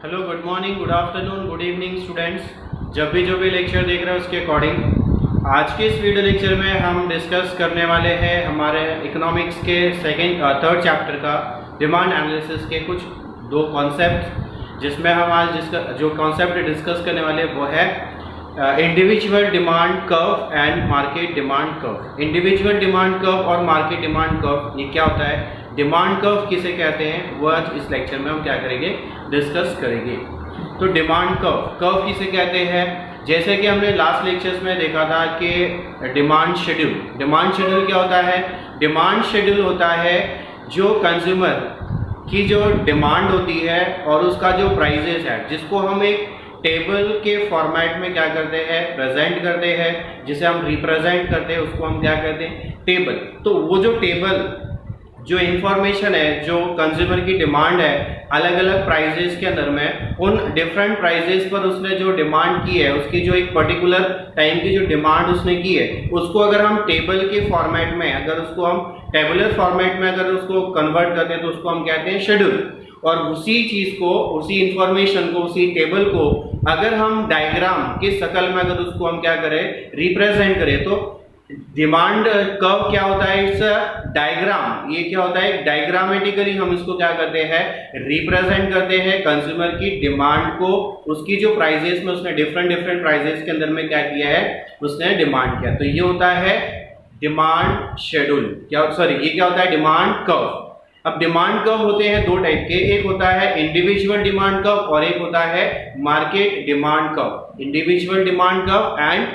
Hello, good morning, good afternoon, good evening students. जब भी जो भी लेक्चर देख रहे हैं उसके अकॉर्डिंग आज के इस वीडियो लेक्चर में हम डिस्कस करने वाले हैं हमारे इकोनॉमिक्स के थर्ड चैप्टर का डिमांड एनालिसिस के कुछ दो कॉन्सेप्ट, जिसमें हम आज जो कॉन्सेप्ट डिस्कस करने वाले वो है individual demand curve and market demand curve. Individual demand curve और मार्केट डिमांड कर्व ये क्या होता है, डिमांड कर्व किसे कहते हैं, वो आज इस लेक्चर में हम क्या करेंगे, डिस्कस करेंगे। तो डिमांड कर्व किसे कहते हैं, जैसे कि हमने लास्ट लेक्चर्स में देखा था कि डिमांड शेड्यूल क्या होता है। डिमांड शेड्यूल होता है जो कंज्यूमर की जो डिमांड होती है और उसका जो प्राइजेस है, जिसको हम एक टेबल के फॉर्मेट में क्या करते हैं, प्रेजेंट करते हैं, जिसे हम रिप्रेजेंट करते हैं, उसको हम क्या करते हैं, टेबल। तो वो जो टेबल जो इंफॉर्मेशन है, जो कंज्यूमर की डिमांड है अलग अलग प्राइजेस के अंदर में, उन डिफरेंट प्राइजेस पर उसने जो डिमांड की है, उसकी जो एक पर्टिकुलर टाइम की जो डिमांड उसने की है, उसको अगर हम टेबल के फॉर्मेट में, अगर उसको हम टेबुलर फॉर्मेट में अगर उसको कन्वर्ट करते हैं तो उसको हम कहते हैं शेड्यूल। और उसी चीज को, उसी इंफॉर्मेशन को, उसी टेबल को अगर हम डायग्राम के शक्ल में अगर उसको हम क्या करें, रिप्रेजेंट करें, तो डिमांड कर्व क्या होता है, इट्स डायग्राम। ये क्या होता है, डायग्रामेटिकली हम इसको क्या करते हैं, रिप्रेजेंट करते हैं कंज्यूमर की डिमांड को, उसकी जो प्राइजेस में उसने डिफरेंट प्राइजेस के अंदर में क्या किया है, उसने डिमांड किया। तो ये होता है डिमांड शेड्यूल, ये क्या होता है, डिमांड कर्व। अब डिमांड कर्व होते हैं दो टाइप के, एक होता है इंडिविजुअल डिमांड कर्व और एक होता है market demand curve. Individual demand curve and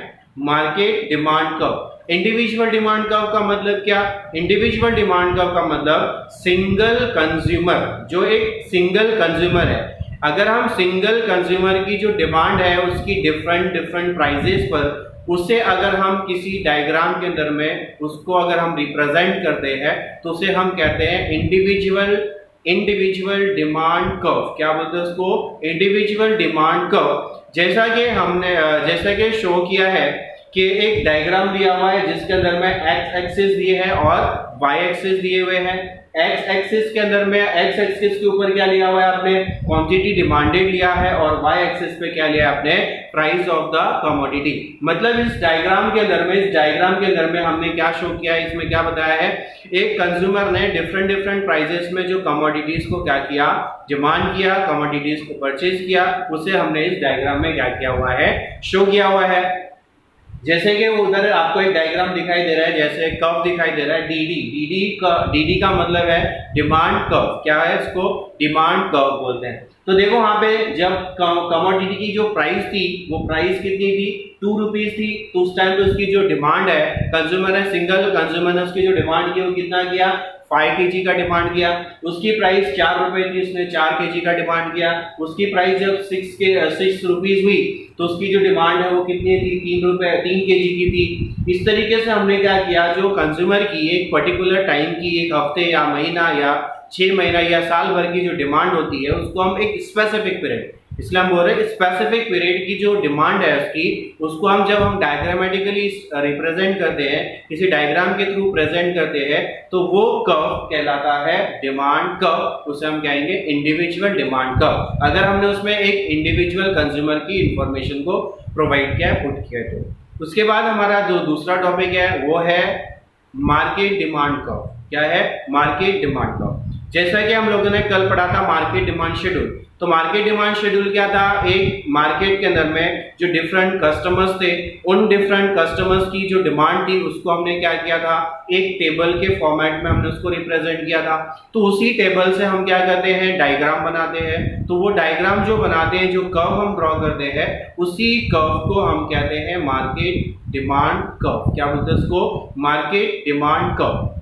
market demand curve. Individual demand curve का मतलब क्या, इंडिविजुअल डिमांड कर्व का मतलब सिंगल कंज्यूमर, जो एक सिंगल कंज्यूमर है, अगर हम सिंगल कंज्यूमर की जो डिमांड है उसकी डिफरेंट प्राइजेस पर, उसे अगर हम किसी डायग्राम के अंदर में उसको अगर हम रिप्रेजेंट करते हैं तो उसे हम कहते हैं इंडिविजुअल डिमांड कर्व। क्या बोलते हैं उसको, इंडिविजुअल डिमांड कर्व। जैसा कि शो किया है कि एक डायग्राम दिया हुआ है जिसके अंदर में एक्स एक्सिस दिए हैं और वाई एक्सिस दिए हुए हैं। एक्स एक्सिस के अंदर में, एक्स एक्सिस के ऊपर क्या लिया हुआ है आपने, क्वांटिटी डिमांडेड लिया है, और वाई एक्सिस पे क्या लिया है आपने, प्राइस ऑफ द कमोडिटी। मतलब इस डायग्राम के अंदर में हमने क्या शो किया है, इसमें क्या बताया है, एक कंज्यूमर ने डिफरेंट प्राइजेस में जो कमोडिटीज को क्या किया, डिमांड किया, कमोडिटीज को परचेज किया, उसे हमने इस डायग्राम में क्या किया हुआ है, शो किया हुआ है। जैसे कि उधर आपको एक डायग्राम दिखाई दे रहा है, जैसे कर्व दिखाई दे रहा है, डीडी का मतलब है डिमांड कर्व। क्या है, इसको डिमांड कर्व बोलते हैं। तो देखो वहां पे जब कमोडिटी की जो प्राइस थी, वो प्राइस कितनी थी, 2 रुपीज थी। तो उस टाइम पे उसकी जो डिमांड है, सिंगल कंज्यूमर ने उसकी जो डिमांड की वो कितना किया, 5 kg का डिमांड किया। उसकी प्राइस 4 रुपए थी, उसने 4 kg का डिमांड किया। उसकी प्राइस जब 6 रुपीज हुई तो उसकी जो डिमांड है वो कितनी थी, 3 kg की थी। इस तरीके से हमने क्या किया, जो कंज्यूमर की एक पर्टिकुलर टाइम की, एक हफ्ते या महीना या 6 महीना या साल भर की जो डिमांड होती है, उसको हम एक स्पेसिफिक पीरियड, इसलिए हम बोल रहे हैं स्पेसिफिक पीरियड की जो डिमांड है उसकी, उसको हम जब हम डायग्रामेटिकली रिप्रेजेंट करते हैं, किसी डायग्राम के थ्रू प्रेजेंट करते हैं, तो वो कर्व कहलाता है डिमांड कर्व। उसे हम कहेंगे इंडिविजुअल डिमांड कर्व, अगर हमने उसमें एक इंडिविजुअल कंज्यूमर की इंफॉर्मेशन को प्रोवाइड किया है, पुट किया है। तो उसके बाद हमारा जो दूसरा टॉपिक है वो है मार्केट डिमांड कर्व। क्या है, मार्केट डिमांड कर्व। जैसा कि हम लोगों ने कल पढ़ा था मार्केट डिमांड शेड्यूल। तो मार्केट डिमांड शेड्यूल क्या था, एक मार्केट के अंदर में जो डिफरेंट कस्टमर्स थे, उन डिफरेंट कस्टमर्स की जो डिमांड थी उसको हमने क्या किया था, एक टेबल के फॉर्मेट में हमने उसको रिप्रेजेंट किया था। तो उसी टेबल से हम क्या करते हैं, डायग्राम बनाते हैं। तो वो डायग्राम जो बनाते हैं, जो कर्व हम ड्रॉ करते हैं, उसी कर्व को हम कहते हैं मार्केट डिमांड कर्व। क्या बोलते हैं उसको, मार्केट डिमांड कर्व।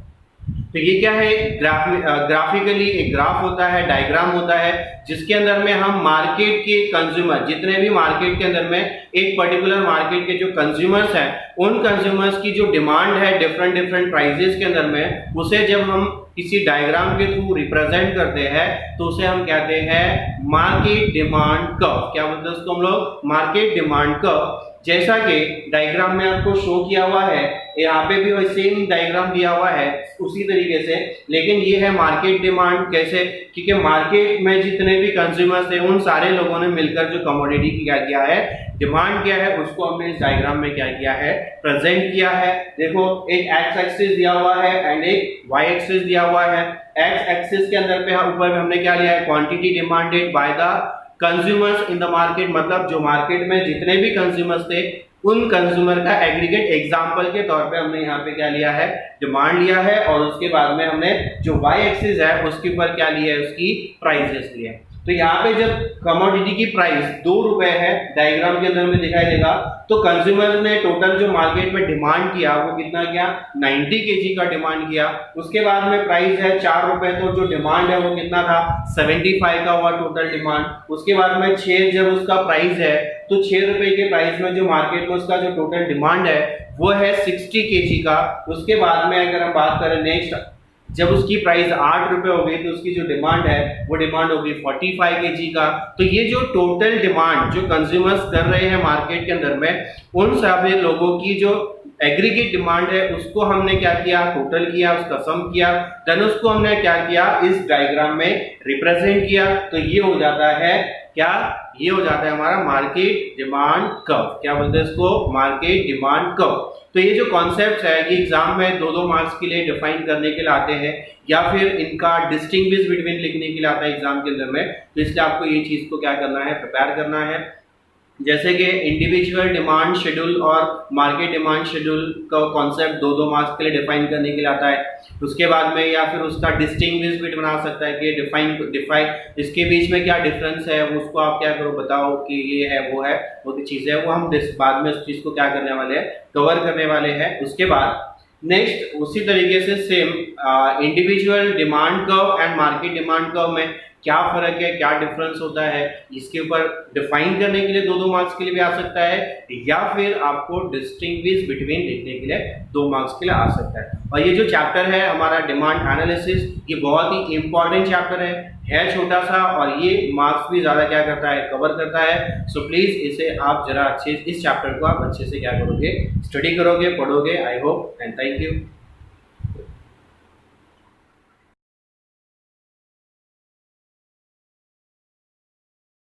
तो ये क्या है, ग्राफिकली एक ग्राफ होता है, डायग्राम होता है, जिसके अंदर में हम मार्केट के कंज्यूमर, जितने भी मार्केट के अंदर में एक पर्टिकुलर मार्केट के जो कंज्यूमर्स हैं, उन कंज्यूमर्स की जो डिमांड है डिफरेंट प्राइजेस के अंदर में, उसे जब हम किसी डायग्राम के थ्रू रिप्रेजेंट करते हैं तो उसे हम कहते हैं मार्केट डिमांड कर्व। क्या बोलते हैं उसको हम लोग, मार्केट डिमांड कर्व। जैसा कि डायग्राम में आपको शो किया हुआ है, यहाँ पे भी वही सेम डायग्राम दिया हुआ है उसी तरीके से, लेकिन ये है मार्केट डिमांड। कैसे? क्योंकि मार्केट में जितने भी कंज्यूमर्स थे उन सारे लोगों ने मिलकर जो कमोडिटी की क्या किया है, डिमांड किया है, उसको हमने इस डायग्राम में क्या किया है, प्रेजेंट किया है। देखो एक एक्स एक्सिस दिया हुआ है एंड एक वाई एक्सिस दिया हुआ है। एक्स एक्सिस के अंदर पे ऊपर हमने क्या लिया है, quantity demanded by the consumers in the market, मतलब जो मार्केट में जितने भी कंज्यूमर्स थे उन कंज्यूमर का एग्रीगेट एग्जांपल के तौर पे हमने यहाँ पे क्या लिया है, डिमांड लिया है। और उसके बाद में हमने जो वाई एक्सिस है उसके ऊपर क्या लिया है, उसकी प्राइसेस लिया है। तो यहाँ पे जब कमोडिटी की प्राइस 2 रुपए है, डायग्राम के अंदर में दिखाई देगा, तो कंज्यूमर ने टोटल जो मार्केट में डिमांड किया वो कितना किया, 90 केजी का डिमांड किया। उसके बाद में प्राइस है 4 रुपए, तो जो डिमांड है वो कितना था, 75 का हुआ टोटल डिमांड। उसके बाद में 6 जब उसका प्राइस है तो 6 रुपए के प्राइस में जो मार्केट में उसका जो टोटल डिमांड है वो है 60 केजी का। उसके बाद में अगर हम बात करें नेक्स्ट, जब उसकी प्राइस 8 रुपए हो गई तो उसकी जो डिमांड है वो डिमांड होगी 45 केजी का। तो ये जो टोटल डिमांड जो कंज्यूमर्स कर रहे हैं मार्केट के अंदर में, उन सभी लोगों की जो एग्रीगेट डिमांड है उसको हमने क्या किया, टोटल किया, उसका सम किया, देन उसको हमने क्या किया, इस डायग्राम में रिप्रेजेंट किया। तो ये हो जाता है क्या, ये हो जाता है हमारा मार्केट डिमांड कर्व। क्या बोलते हैं इसको, मार्केट डिमांड कर्व। तो ये जो कॉन्सेप्ट है ये एग्जाम में 2-2 मार्क्स के लिए डिफाइन करने के लिए आते हैं, या फिर इनका डिस्टिंग्विश बिटवीन लिखने के लिए आता है एग्जाम के अंदर में। तो इसलिए आपको ये चीज को क्या करना है, प्रिपेयर करना है। जैसे कि इंडिविजुअल डिमांड शेड्यूल और मार्केट डिमांड शेड्यूल का कॉन्सेप्ट 2-2 मार्क्स के लिए डिफाइन करने के लिए आता है। उसके बाद में या फिर उसका डिस्टिंग्विश भी बना सकता है कि डिफाइन इसके बीच में क्या डिफरेंस है, वो उसको आप क्या करो, बताओ कि ये है वो है, वो चीज़ है, वो हम बाद में उस चीज़ को क्या करने वाले हैं, कवर करने वाले हैं। उसके बाद नेक्स्ट उसी तरीके से same individual demand curve and market demand curve में क्या फर्क है, क्या डिफरेंस होता है, इसके ऊपर डिफाइन करने के लिए 2-2 मार्क्स के लिए भी आ सकता है, या फिर आपको डिस्टिंग्विश बिटवीन लिखने के लिए 2 मार्क्स के लिए आ सकता है। और ये जो चैप्टर है हमारा डिमांड एनालिसिस, ये बहुत ही इंपॉर्टेंट चैप्टर है छोटा सा, और ये मार्क्स भी ज़्यादा क्या करता है, कवर करता है। सो प्लीज़ इसे आप जरा अच्छे, इस चैप्टर को आप अच्छे से क्या करोगे, स्टडी करोगे, पढ़ोगे। I hope and thank you.